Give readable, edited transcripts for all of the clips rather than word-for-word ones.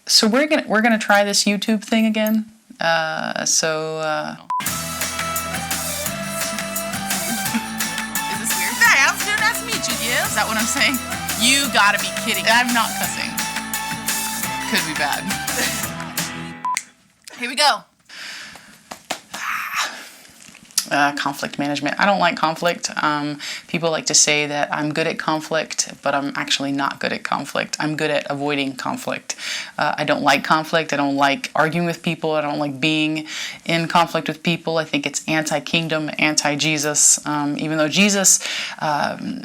So we're gonna try this YouTube thing again. Is this weird? Hey, I was doing nice to meet you. Yeah, is that what I'm saying? You gotta be kidding. I'm not cussing. Could be bad. Here we go. Conflict management. I don't like conflict. People like to say that I'm good at conflict, but I'm actually not good at conflict. I'm good at avoiding conflict. I don't like conflict. I don't like arguing with people. I don't like being in conflict with people. I think it's anti-kingdom, anti-Jesus. Even though Jesus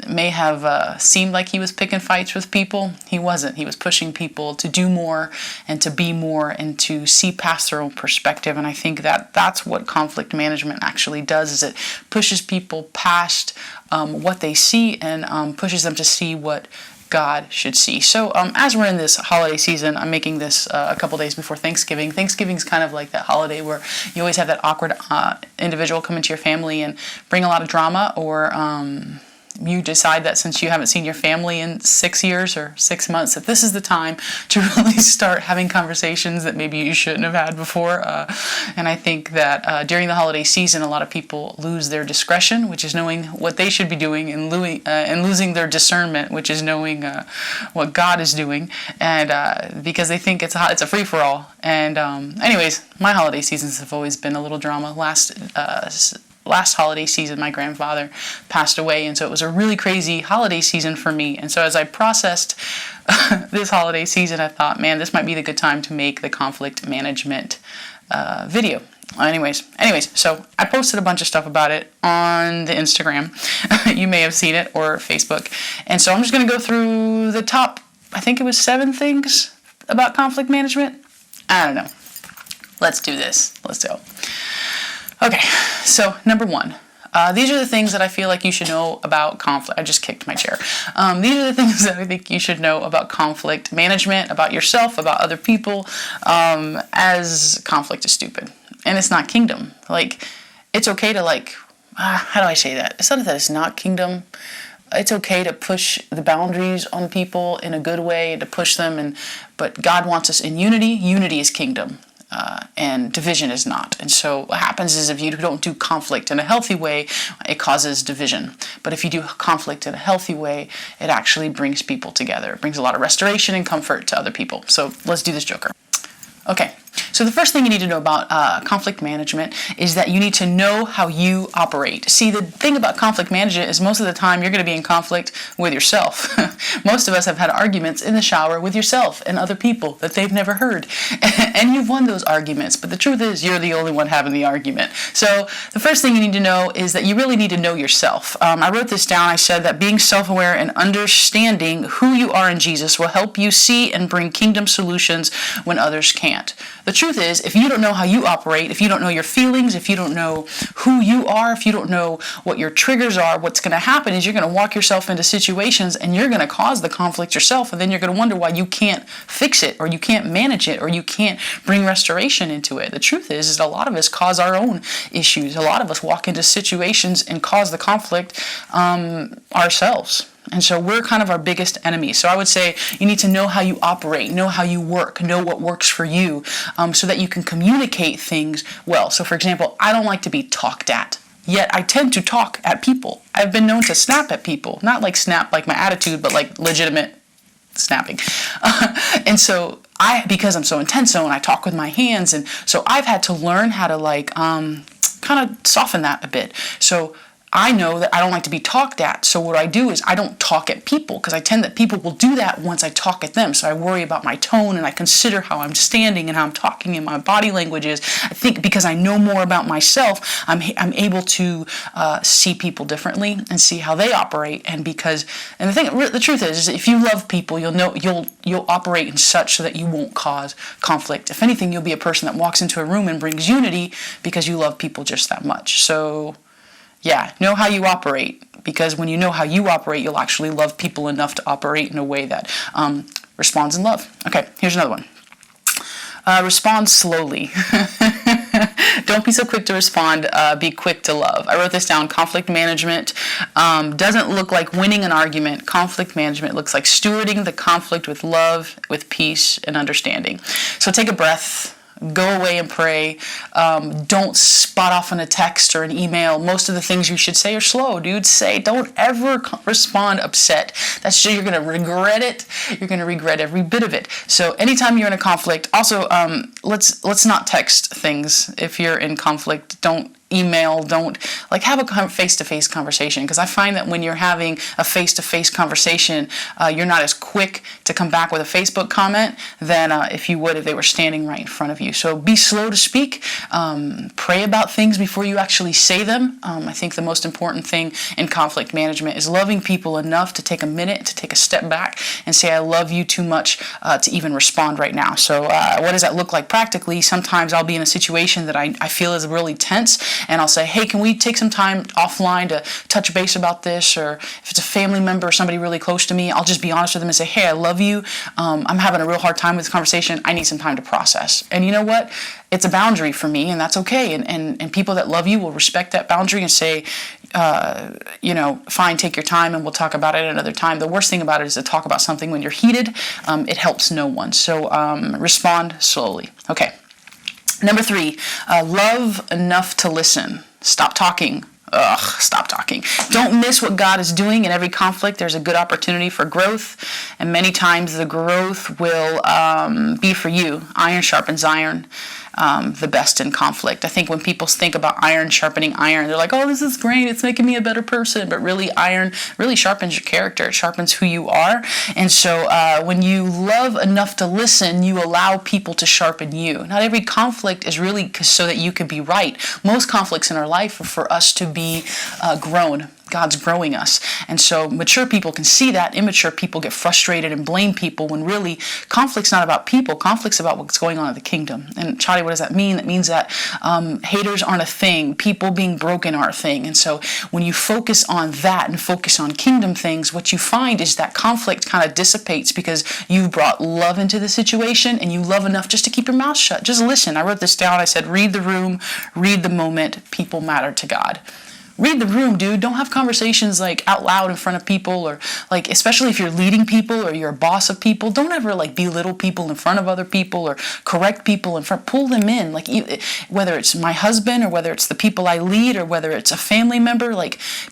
may have seemed like he was picking fights with people, he wasn't. He was pushing people to do more and to be more and to see past their own perspective. And I think that that's what conflict management actually does, is it pushes people past what they see and pushes them to see what God should see. So as we're in this holiday season, I'm making this a couple days before Thanksgiving. Thanksgiving's kind of like that holiday where you always have that awkward individual come into your family and bring a lot of drama, or you decide that since you haven't seen your family in 6 years or 6 months, that this is the time to really start having conversations that maybe you shouldn't have had before. And I think that during the holiday season, a lot of people lose their discretion, which is knowing what they should be doing, and losing their discernment, which is knowing what God is doing, and because they think it's a free-for-all. And anyways, my holiday seasons have always been a little drama. Last holiday season, my grandfather passed away, and so it was a really crazy holiday season for me. And so as I processed this holiday season, I thought, man, this might be the good time to make the conflict management video. Anyways, so I posted a bunch of stuff about it on the Instagram. You may have seen it, or Facebook. And so I'm just going to go through the top, I think it was 7 things about conflict management. I don't know. Let's do this. Let's go. Okay, so number 1. These are the things that I feel like you should know about conflict. I just kicked my chair. These are the things that I think you should know about conflict management, about yourself, about other people, as conflict is stupid. And it's not kingdom. Like, it's okay to how do I say that? It's not that it's not kingdom. It's okay to push the boundaries on people in a good way, to push them, but God wants us in unity. Unity is kingdom. And division is not. And so what happens is, if you don't do conflict in a healthy way, it causes division. But if you do conflict in a healthy way, it actually brings people together. It brings a lot of restoration and comfort to other people. So let's do this joker. Okay, so the first thing you need to know about conflict management is that you need to know how you operate. See, the thing about conflict management is most of the time you're going to be in conflict with yourself. Most of us have had arguments in the shower with yourself and other people that they've never heard. And you've won those arguments, but the truth is you're the only one having the argument. So the first thing you need to know is that you really need to know yourself. I wrote this down. I said that being self-aware and understanding who you are in Jesus will help you see and bring kingdom solutions when others can't. The truth is, if you don't know how you operate, if you don't know your feelings, if you don't know who you are, if you don't know what your triggers are, what's going to happen is you're going to walk yourself into situations and you're going to cause the conflict yourself, and then you're going to wonder why you can't fix it, or you can't manage it, or you can't bring restoration into it. The truth is that a lot of us cause our own issues. A lot of us walk into situations and cause the conflict ourselves. And so we're kind of our biggest enemy. So I would say you need to know how you operate, know how you work, know what works for you, so that you can communicate things well. So for example, I don't like to be talked at, yet I tend to talk at people. I've been known to snap at people, not like snap like my attitude, but like legitimate snapping. And so because I'm so intense, and I talk with my hands, and so I've had to learn how to kind of soften that a bit. So I know that I don't like to be talked at, so what I do is I don't talk at people, because I tend that people will do that once I talk at them. So I worry about my tone, and I consider how I'm standing and how I'm talking and my body language is. I think because I know more about myself, I'm able to see people differently and see how they operate. And the truth is if you love people, you'll operate in such so that you won't cause conflict. If anything, you'll be a person that walks into a room and brings unity because you love people just that much. So yeah, know how you operate, because when you know how you operate, you'll actually love people enough to operate in a way that responds in love. Okay, here's another one. Respond slowly. Don't be so quick to respond. Be quick to love. I wrote this down. Conflict management doesn't look like winning an argument. Conflict management looks like stewarding the conflict with love, with peace, and understanding. So take a breath. Go away and pray. Don't spot off on a text or an email. Most of the things you should say are slow, dude. Don't ever respond upset. That's just, you're going to regret it. You're going to regret every bit of it. So anytime you're in a conflict, also, let's not text things if you're in conflict. Don't email, don't have a face-to-face conversation, because I find that when you're having a face-to-face conversation, you're not as quick to come back with a Facebook comment than if you would if they were standing right in front of you. So be slow to speak. Pray about things before you actually say them. I think the most important thing in conflict management is loving people enough to take a minute, to take a step back and say, I love you too much to even respond right now. So what does that look like practically? Sometimes I'll be in a situation that I feel is really tense, and I'll say, hey, can we take some time offline to touch base about this? Or if it's a family member or somebody really close to me, I'll just be honest with them and say, hey, I love you. I'm having a real hard time with this conversation. I need some time to process. And you know what? It's a boundary for me, and that's okay. And people that love you will respect that boundary and say, fine, take your time and we'll talk about it another time. The worst thing about it is to talk about something when you're heated. It helps no one. So respond slowly. Okay. Number 3, love enough to listen. Stop talking. Stop talking. Don't miss what God is doing. In every conflict, there's a good opportunity for growth, and many times the growth will be for you. Iron sharpens iron. The best in conflict. I think when people think about iron sharpening iron, they're like, oh, this is great, it's making me a better person. But really, iron really sharpens your character. It sharpens who you are. And so when you love enough to listen, you allow people to sharpen you. Not every conflict is really so that you can be right. Most conflicts in our life are for us to be grown. God's growing us. And so mature people can see that. Immature people get frustrated and blame people, when really conflict's not about people. Conflict's about what's going on in the kingdom. And Chari, what does that mean? That means that haters aren't a thing. People being broken are a thing. And so when you focus on that and focus on kingdom things, what you find is that conflict kind of dissipates because you've brought love into the situation, and you love enough just to keep your mouth shut. Just listen. I wrote this down. I said, read the room, read the moment. People matter to God. Read the room, dude. Don't have conversations out loud in front of people, or especially if you're leading people or you're a boss of people. Don't ever belittle people in front of other people or correct people in front. Pull them in. Whether it's my husband or whether it's the people I lead or whether it's a family member,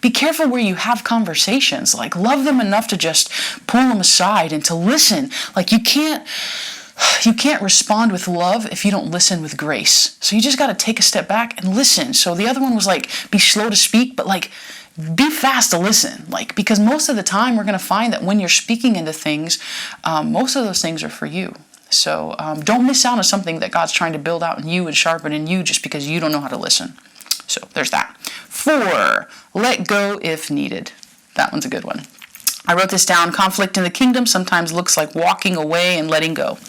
be careful where you have conversations. Love them enough to just pull them aside and to listen. You can't respond with love if you don't listen with grace. So you just got to take a step back and listen. So the other one was be slow to speak, but be fast to listen. Because most of the time we're going to find that when you're speaking into things, most of those things are for you. So don't miss out on something that God's trying to build out in you and sharpen in you just because you don't know how to listen. So there's that. 4, let go if needed. That one's a good one. I wrote this down. Conflict in the kingdom sometimes looks like walking away and letting go.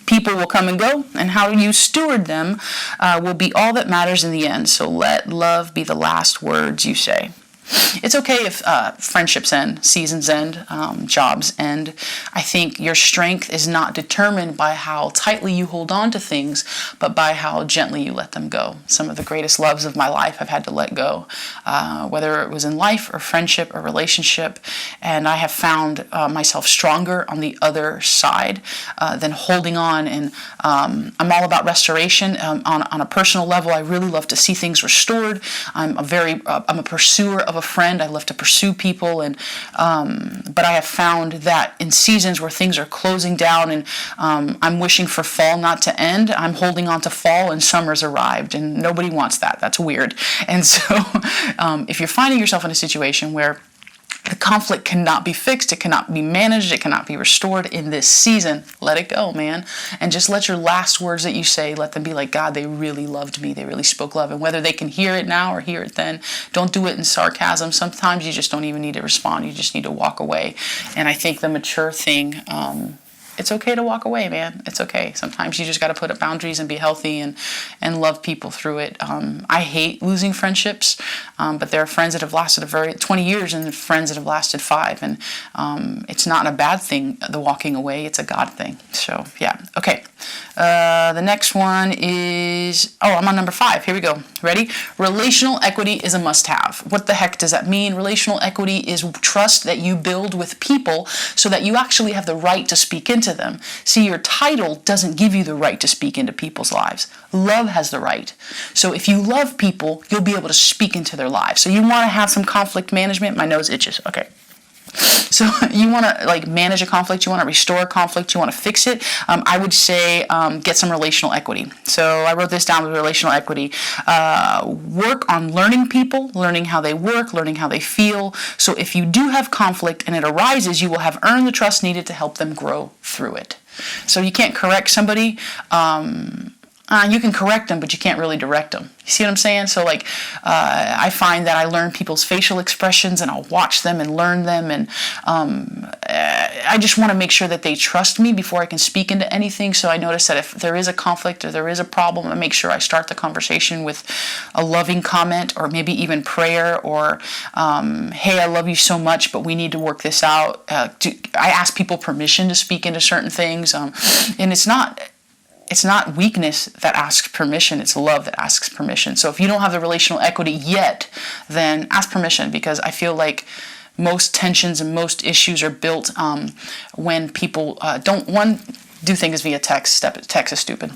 People will come and go, and how you steward them will be all that matters in the end. So let love be the last words you say. It's okay if friendships end, seasons end, jobs end. I think your strength is not determined by how tightly you hold on to things, but by how gently you let them go. Some of the greatest loves of my life I've had to let go, whether it was in life or friendship or relationship. And I have found myself stronger on the other side than holding on. And I'm all about restoration. On a personal level, I really love to see things restored. I'm a pursuer of a friend. I love to pursue people, but I have found that in seasons where things are closing down and I'm wishing for fall not to end, I'm holding on to fall and summer's arrived, and nobody wants that. That's weird. And so if you're finding yourself in a situation where the conflict cannot be fixed, it cannot be managed, it cannot be restored in this season, let it go, man. And just let your last words that you say, let them be like, God, they really loved me. They really spoke love. And whether they can hear it now or hear it then, don't do it in sarcasm. Sometimes you just don't even need to respond. You just need to walk away. And I think the mature thing it's okay to walk away, man. It's okay. Sometimes you just got to put up boundaries and be healthy and love people through it. I hate losing friendships, but there are friends that have lasted 20 years and friends that have lasted 5. And it's not a bad thing, the walking away. It's a God thing. So, yeah. Okay. The next one is, I'm on number 5. Here we go. Ready? Relational equity is a must-have. What the heck does that mean? Relational equity is trust that you build with people so that you actually have the right to speak into them. See, your title doesn't give you the right to speak into people's lives. Love has the right. So if you love people, you'll be able to speak into their lives. So you want to have some conflict management. My nose itches. Okay. So you want to manage a conflict, you want to restore a conflict, you want to fix it. I would say get some relational equity. So I wrote this down with relational equity. Work on learning people, learning how they work, learning how they feel. So if you do have conflict and it arises, you will have earned the trust needed to help them grow through it. So you can't correct somebody. You can correct them, but you can't really direct them. You see what I'm saying? So I find that I learn people's facial expressions and I'll watch them and learn them. And I just want to make sure that they trust me before I can speak into anything. So I notice that if there is a conflict or there is a problem, I make sure I start the conversation with a loving comment or maybe even prayer or, hey, I love you so much, but we need to work this out. I ask people permission to speak into certain things. And it's not weakness that asks permission, it's love that asks permission. So if you don't have the relational equity yet, then ask permission, because I feel like most tensions and most issues are built when people do things via text. Text is stupid.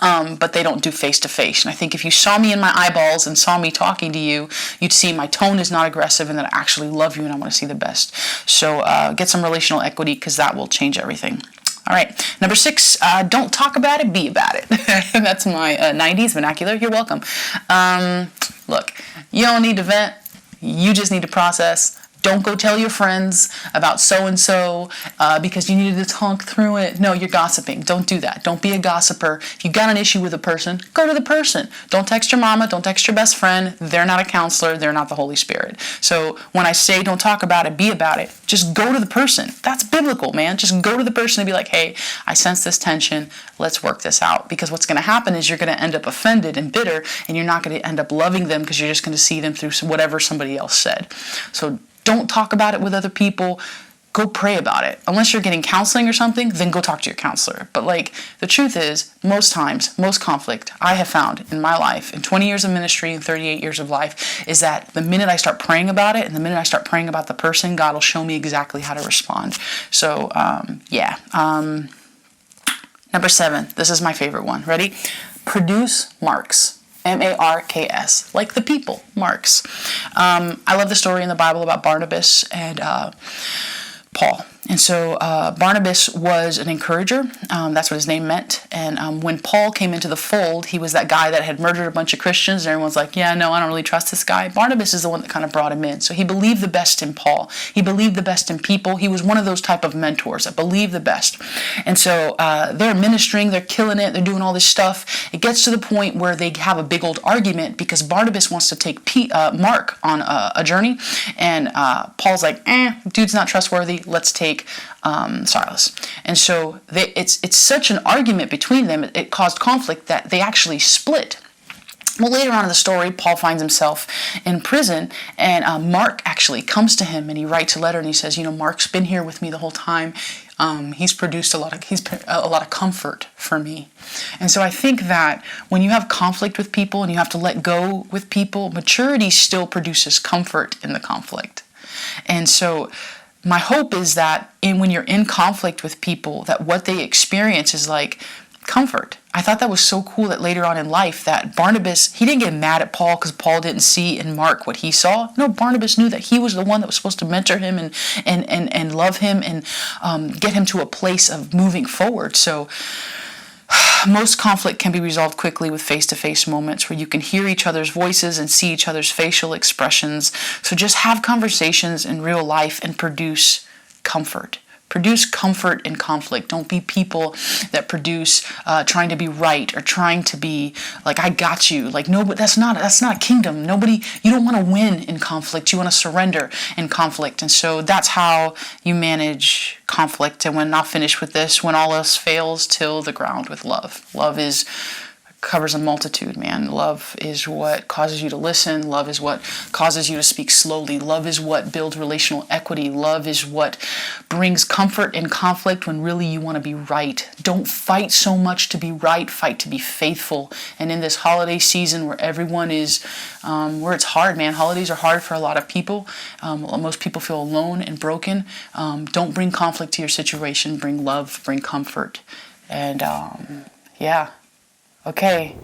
But they don't do face-to-face. And I think if you saw me in my eyeballs and saw me talking to you, you'd see my tone is not aggressive and that I actually love you and I want to see the best. So get some relational equity, because that will change everything. All right, number 6, don't talk about it, be about it. That's my 90s vernacular. You're welcome. Look, you don't need to vent. You just need to process. Don't go tell your friends about so-and-so because you needed to talk through it. No, you're gossiping. Don't do that. Don't be a gossiper. If you got an issue with a person, go to the person. Don't text your mama. Don't text your best friend. They're not a counselor. They're not the Holy Spirit. So when I say don't talk about it, be about it, just go to the person. That's biblical, man. Just go to the person and be like, hey, I sense this tension. Let's work this out. Because what's going to happen is you're going to end up offended and bitter, and you're not going to end up loving them because you're just going to see them through whatever somebody else said. So don't talk about it with other people. Go pray about it. Unless you're getting counseling or something, then go talk to your counselor. But the truth is, most times, most conflict I have found in my life, in 20 years of ministry and 38 years of life, is that the minute I start praying about it and the minute I start praying about the person, God will show me exactly how to respond. So, Number 7, this is my favorite one. Ready? Produce marks. M-A-R-K-S, like the people, marks. I love the story in the Bible about Barnabas and Paul. And so Barnabas was an encourager. That's what his name meant. And when Paul came into the fold, he was that guy that had murdered a bunch of Christians. And everyone's like, yeah, no, I don't really trust this guy. Barnabas is the one that kind of brought him in. So he believed the best in Paul. He believed the best in people. He was one of those type of mentors that believe the best. And so they're ministering. They're killing it. They're doing all this stuff. It gets to the point where they have a big old argument because Barnabas wants to take Mark on a journey. And Paul's like, dude's not trustworthy. Let's take Silas. And so it's such an argument between them, it caused conflict that they actually split. Well, later on in the story, Paul finds himself in prison, and Mark actually comes to him and he writes a letter and he says, Mark's been here with me the whole time. He's produced a lot of comfort for me. And so I think that when you have conflict with people and you have to let go with people, maturity still produces comfort in the conflict. And so my hope is that when you're in conflict with people, that what they experience is like comfort. I thought that was so cool that later on in life that Barnabas, he didn't get mad at Paul because Paul didn't see in Mark what he saw. No, Barnabas knew that he was the one that was supposed to mentor him and love him and get him to a place of moving forward. So most conflict can be resolved quickly with face-to-face moments where you can hear each other's voices and see each other's facial expressions. So just have conversations in real life and produce comfort. Produce comfort in conflict. Don't be people that produce trying to be right or trying to be like, I got you. Like, no, but that's not a kingdom. You don't want to win in conflict. You want to surrender in conflict. And so that's how you manage conflict. And when I'll finish with this, when all else fails, till the ground with love. Love covers a multitude, man. Love is what causes you to listen. Love is what causes you to speak slowly. Love is what builds relational equity. Love is what brings comfort in conflict when really you want to be right. Don't fight so much to be right. Fight to be faithful. And in this holiday season where everyone is, where it's hard, man. Holidays are hard for a lot of people. Most people feel alone and broken. Don't bring conflict to your situation. Bring love. Bring comfort. And yeah. Okay,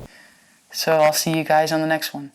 so I'll see you guys on the next one.